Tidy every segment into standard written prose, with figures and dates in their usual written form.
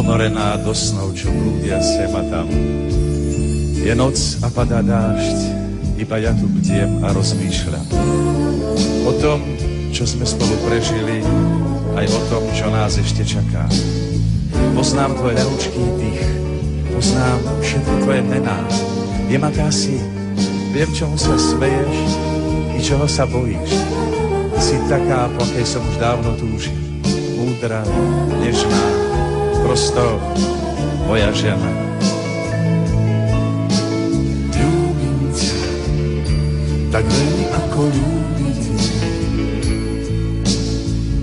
ponorená do snov, čo blúdia sem a tam. Je noc a padá dážď, iba ja tu bdiem a rozmýšľam. O tom, čo sme spolu prežili, aj o tom, čo nás ešte čaká. Poznám tvoj ľahučký dých, poznám všetky tvoje mená. Viem, aká si, viem, čomu sa smeješ i čoho sa bojíš. Si taká, po akej som už dávno túžil. Múdra, nežná, prosto moja žena. Ľúbim ťa, tak veľmi ako ľúbim.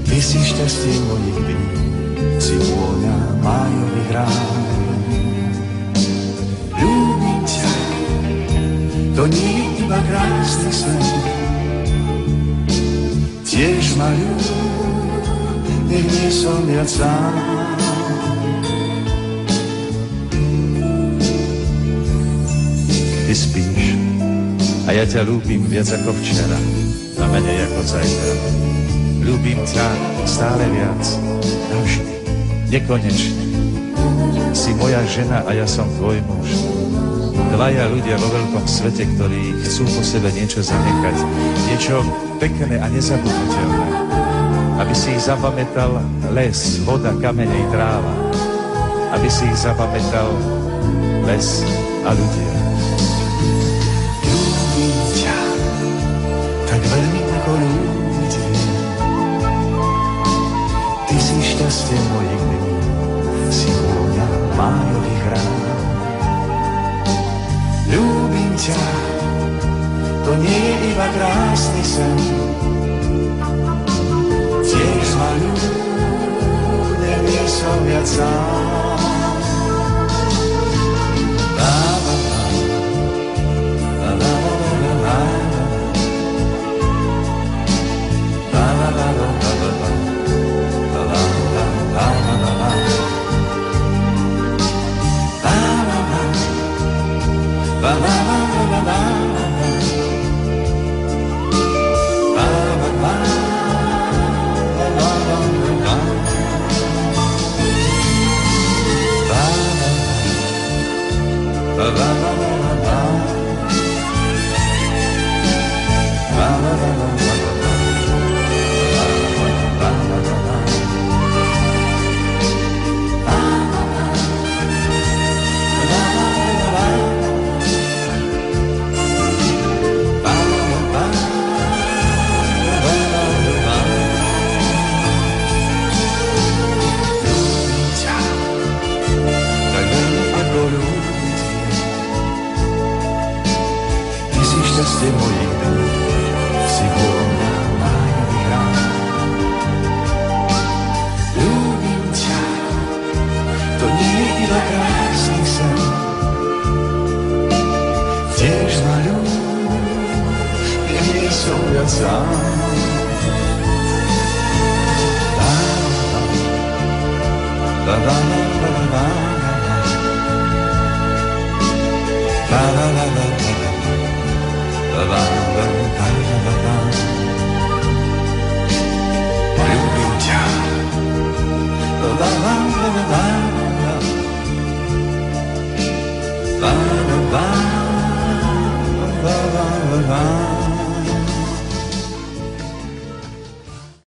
Ty si šťastie mojich dní, si vôňa májových rán. Ľúbim ťa, to nie je iba krásny sen. Tiež ma ľúb, nech nie som viac sám. Ty spíš a ja ťa ľúbim viac ako včera a menej ako zajtra. Ľúbim ťa stále viac, navždy, nekonečne. Si moja žena a ja som tvoj muž. Dvaja ľudia vo veľkom svete, ktorí chcú po sebe niečo zanechať, niečo pekné a nezabudnutelné. Aby si ich zapamätal les, voda, kamene i tráva. Aby si ich zapamätal les a ľudia. Ľúbim ťa, tak veľmi ako ľudia. Ty si šťastie mojich dní, si vôňa májových rán. Ľúbim ťa, to nie je iba krásny sen. Tiež ma ľúb, nevie som viac sám. La la la la la la la la.